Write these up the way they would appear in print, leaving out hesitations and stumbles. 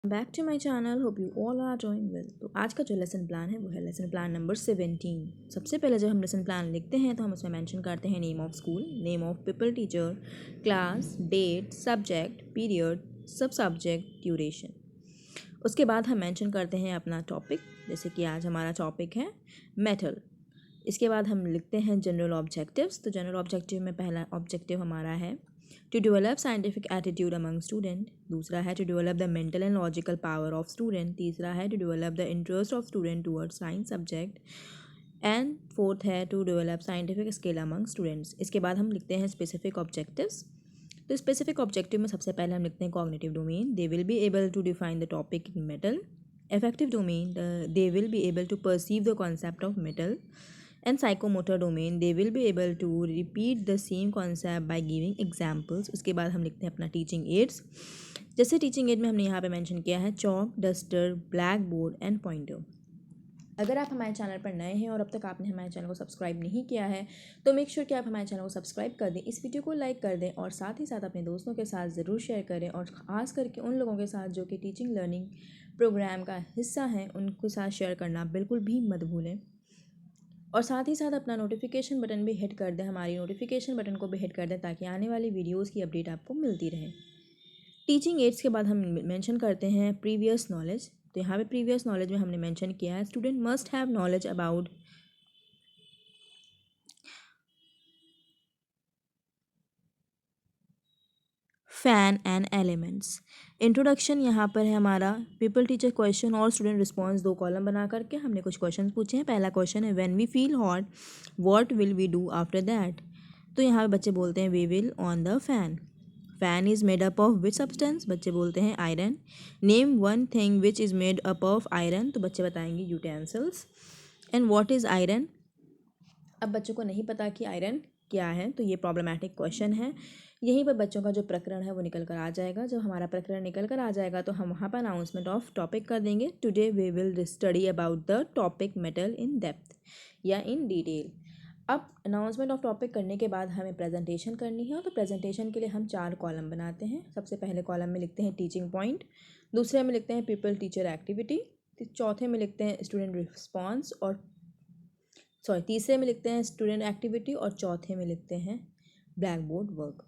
Back to my channel, hope you all are doing well. तो आज का जो लेसन प्लान है वो है लेसन प्लान नंबर 17। सबसे पहले जब हम लेसन प्लान लिखते हैं तो हम उसमें मेंशन करते हैं name of school, name of people, teacher, class, date, subject, period, सब सब्जेक्ट, ड्यूरेशन। उसके बाद हम मेंशन करते हैं अपना टॉपिक, जैसे कि आज हमारा टॉपिक है मेटल। इसके बाद हम लिखते हैं जनरल ऑब्जेक्टिव्स। तो जनरल ऑब्जेक्टिव में पहला ऑब्जेक्टिव हमारा है to develop scientific attitude among student, दूसरा है to develop the mental and logical power of student, तीसरा है to develop the interest of student toward science subject, and fourth है to develop scientific skill among students. इसके बाद हम लिखते हैं स्पेसिफिक ऑब्जेक्टिव्स। तो स्पेसिफिक ऑब्जेक्टिव में सबसे पहले हम लिखते हैं cognitive domain, they will be able to define the topic in metal. Affective domain, they will be able to perceive the concept of metal. And psychomotor domain, they will be able to repeat the same concept by giving examples. उसके बाद हम लिखते हैं अपना teaching ads. जैसे teaching add में हमने यहाँ पे मेंशन किया है chalk, duster, black board and pointer. अगर आप हमारे चैनल पर नए हैं और अब तक आपने हमारे चैनल को सब्सक्राइब नहीं किया है तो मेक श्योर कि आप हमारे चैनल को सब्सक्राइब कर दें, इस वीडियो को लाइक कर दें और साथ ही साथ अपने दोस्तों के साथ ज़रूर शेयर करें, और ख़ास करके उन लोगों के साथ जो कि टीचिंग लर्निंग प्रोग्राम का हिस्सा हैं उनके साथ शेयर करना बिल्कुल भी मत भूलें। और साथ ही साथ अपना नोटिफिकेशन बटन भी हिट कर दें, हमारी नोटिफिकेशन बटन को भी हिट कर दें ताकि आने वाली वीडियोज़ की अपडेट आपको मिलती रहे। टीचिंग एड्स के बाद हम मेंशन करते हैं प्रीवियस नॉलेज। तो यहाँ पे प्रीवियस नॉलेज में हमने मेंशन किया है student must have knowledge about fan and elements. Introduction यहाँ पर है हमारा पीपल टीचर क्वेश्चन और स्टूडेंट रिस्पॉन्स, दो कॉलम बना करके हमने कुछ क्वेश्चन पूछे हैं। पहला क्वेश्चन है when we feel hot what will we do after that. तो यहाँ पे बच्चे बोलते हैं we will on the fan. Fan is made up of which substance, बच्चे बोलते हैं iron. Name one thing which is made up of iron, तो बच्चे बताएंगे utensils. And what is iron, अब बच्चों को नहीं पता कि आयरन क्या है, तो ये प्रॉब्लमेटिक क्वेश्चन है। यहीं पर बच्चों का जो प्रकरण है वो निकल कर आ जाएगा। जब हमारा प्रकरण निकल कर आ जाएगा तो हम वहाँ पर अनाउंसमेंट ऑफ टॉपिक कर देंगे। Today we will study about the topic metal in depth या इन डिटेल। अब अनाउंसमेंट ऑफ टॉपिक करने के बाद हमें प्रेजेंटेशन करनी है, तो प्रेजेंटेशन के लिए हम 4 कॉलम बनाते हैं। सबसे पहले कॉलम में लिखते हैं टीचिंग पॉइंट, दूसरे में लिखते हैं पीपल टीचर एक्टिविटी, चौथे में लिखते हैं स्टूडेंट रिस्पॉन्स, और तीसरे में लिखते हैं स्टूडेंट एक्टिविटी, और चौथे में लिखते हैं ब्लैक बोर्ड वर्क।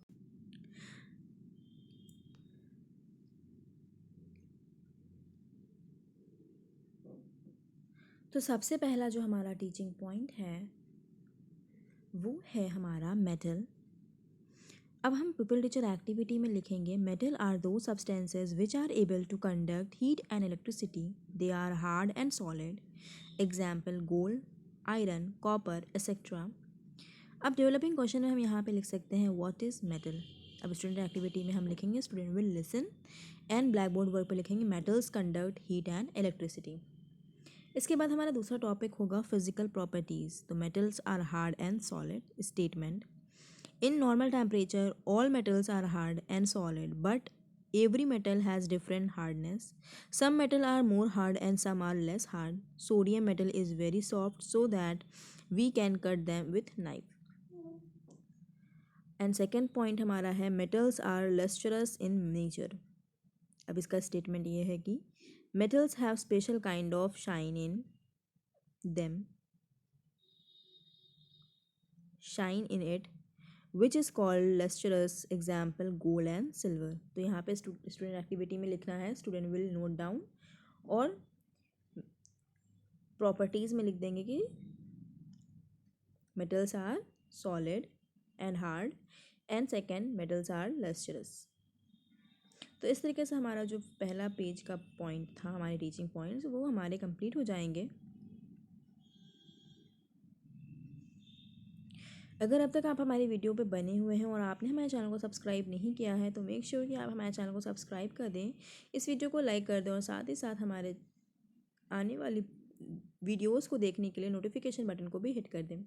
तो सबसे पहला जो हमारा टीचिंग पॉइंट है वो है हमारा मेटल। अब हम पीपल टीचर एक्टिविटी में लिखेंगे मेटल आर दो substances which are able to conduct heat and electricity, they are hard and solid, example gold, iron, copper etcetera. अब डेवलपिंग क्वेश्चन में हम यहाँ पे लिख सकते हैं व्हाट इज़ मेटल। अब स्टूडेंट एक्टिविटी में हम लिखेंगे student will listen, and black board work पर लिखेंगे metals conduct heat and electricity. इसके बाद हमारा दूसरा टॉपिक होगा फिजिकल प्रॉपर्टीज़। तो metals are hard and solid statement, in normal temperature all metals are hard and solid but every metal has different hardness, some metal are more hard and some are less hard, sodium metal is very soft so that we can cut them with knife। And second point हमारा है metals are lustrous in nature. अब इसका statement ये है कि metals have special kind of shine in them, shine in it which is called lustrous, example gold and silver. तो यहाँ पे स्टूडेंट एक्टिविटी में लिखना है स्टूडेंट विल नोट डाउन, और प्रॉपर्टीज़ में लिख देंगे कि metals are solid and hard, and second metals are lustrous. तो इस तरीके से हमारा जो पहला पेज का पॉइंट था, हमारे टीचिंग पॉइंट्स, वो हमारे कंप्लीट हो जाएंगे। अगर अब तक आप हमारी वीडियो पे बने हुए हैं और आपने हमारे चैनल को सब्सक्राइब नहीं किया है तो मेक श्योर कि आप हमारे चैनल को सब्सक्राइब कर दें, इस वीडियो को लाइक कर दें, और साथ ही साथ हमारे आने वाली वीडियोस को देखने के लिए नोटिफिकेशन बटन को भी हिट कर दें।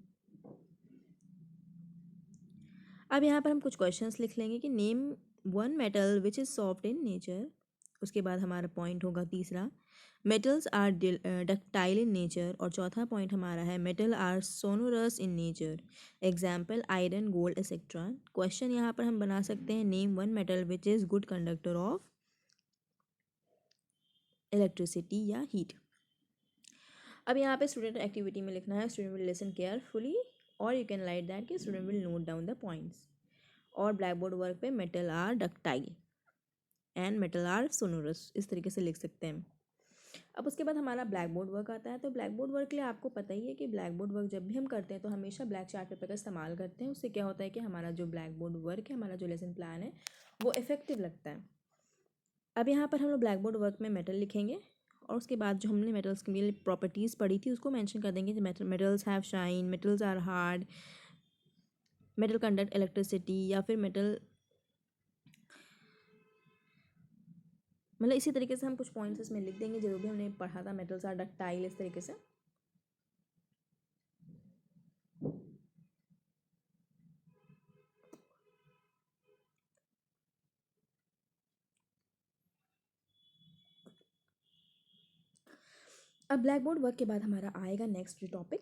अब यहाँ पर हम कुछ क्वेश्चंस लिख लेंगे कि name one metal which is soft in nature. उसके बाद हमारा पॉइंट होगा तीसरा metals are ductile in nature, और चौथा पॉइंट हमारा है metal are sonorous in nature, example iron, gold etcetera. Question यहाँ पर हम बना सकते हैं name one metal which is good conductor of electricity या हीट। अब यहाँ पे स्टूडेंट एक्टिविटी में लिखना है स्टूडेंट विल लिसन केयरफुली और यू कैन राइट दैट कि student will note down the points. और ब्लैक बोर्ड वर्क पे metal are ductile and metal are sonorous, इस तरीके से लिख सकते हैं। अब उसके बाद हमारा ब्लैक बोर्ड वर्क आता है। तो ब्लैक बोर्ड वर्क के लिए आपको पता ही है कि ब्लैक बोर्ड वर्क जब भी हम करते हैं तो हमेशा ब्लैक चार्ट पेपर का इस्तेमाल करते हैं। उससे क्या होता है कि हमारा जो ब्लैक बोर्ड वर्क है, हमारा जो लेसन प्लान है, वो इफेक्टिव लगता है। अब यहाँ पर हम लोग ब्लैक बोर्ड वर्क में मेटल लिखेंगे और उसके बाद जो हमने मेटल्स की प्रॉपर्टीज़ पढ़ी थी उसको मेंशन कर देंगे। Metals have shine, metals are hard, metal conduct electricity, या फिर मेटल, मतलब इसी तरीके से हम कुछ पॉइंट्स इसमें लिख देंगे जो भी हमने पढ़ा था। मेटल्स आर डक्टाइल, इस तरीके से। अब ब्लैक बोर्ड वर्क के बाद हमारा आएगा नेक्स्ट टॉपिक,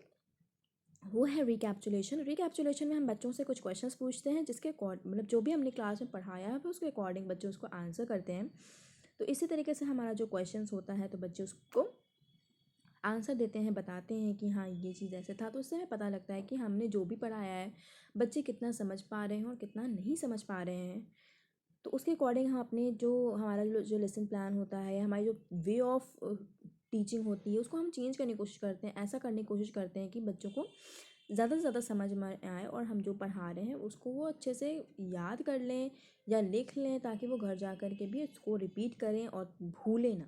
वो है रिकैप्चुलेशन। रिकैप्चुलेशन में हम बच्चों से कुछ क्वेश्चंस पूछते हैं जिसके मतलब जो भी हमने क्लास में पढ़ाया है उसके अकॉर्डिंग बच्चे उसको आंसर करते हैं। तो इसी तरीके से हमारा जो क्वेश्चंस होता है तो बच्चे उसको आंसर देते हैं, बताते हैं कि हाँ ये चीज़ ऐसे था। तो उससे हमें पता लगता है कि हमने जो भी पढ़ाया है बच्चे कितना समझ पा रहे हैं और कितना नहीं समझ पा रहे हैं। तो उसके अकॉर्डिंग हम अपने जो हमारा जो लेसन प्लान होता है या हमारी जो वे ऑफ टीचिंग होती है उसको हम चेंज करने की कोशिश करते हैं। ऐसा करने की कोशिश करते हैं कि बच्चों को ज़्यादा से ज़्यादा समझ में आए और हम जो पढ़ा रहे हैं उसको वो अच्छे से याद कर लें या लिख लें, ताकि वो घर जा कर के भी उसको रिपीट करें और भूलें ना।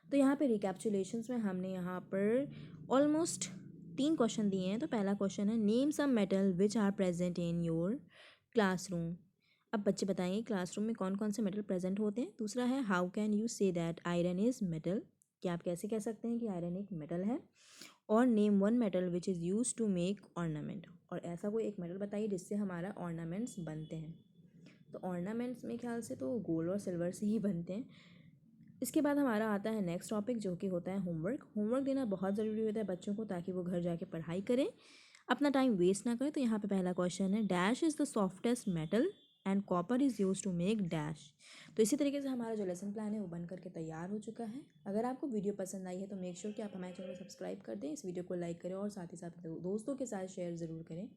तो यहाँ पे रिकैप्चुलेशंस में हमने यहाँ पर ऑलमोस्ट 3 क्वेश्चन दिए हैं। तो पहला क्वेश्चन है name some metal which are present in your classroom. अब बच्चे बताएंगे क्लासरूम में कौन कौन से मेटल प्रेजेंट होते हैं। दूसरा है how can you say that iron is metal, कि आप कैसे कह सकते हैं कि आयरन एक मेटल है। और name one metal which is use to make ornament, और ऐसा कोई एक मेटल बताइए जिससे हमारा ऑर्नामेंट्स बनते हैं। तो ऑर्नामेंट्स मेरे ख्याल से तो गोल्ड और सिल्वर से ही बनते हैं। इसके बाद हमारा आता है नेक्स्ट टॉपिक जो कि होता है होमवर्क। होमवर्क देना बहुत ज़रूरी होता है बच्चों को ताकि वो घर जाके पढ़ाई करें, अपना टाइम वेस्ट ना करें। तो यहाँ पे पहला क्वेश्चन है dash is the softest metal and copper is use to make dash. तो इसी तरीके से हमारा जो लेसन प्लान है वो बन करके तैयार हो चुका है। अगर आपको वीडियो पसंद आई है तो मेक श्योर कि आप हमारे चैनल को सब्सक्राइब कर दें, इस वीडियो को लाइक करें और साथ ही साथ दोस्तों के साथ शेयर ज़रूर करें।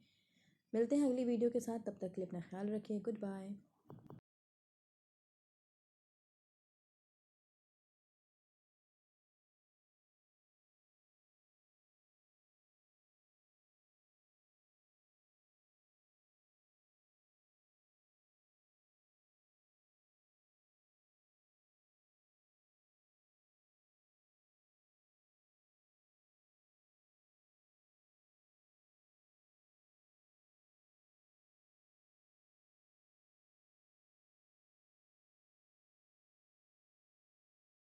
मिलते हैं अगली वीडियो के साथ, तब तक के लिए अपना ख्याल रखिए। Good bye.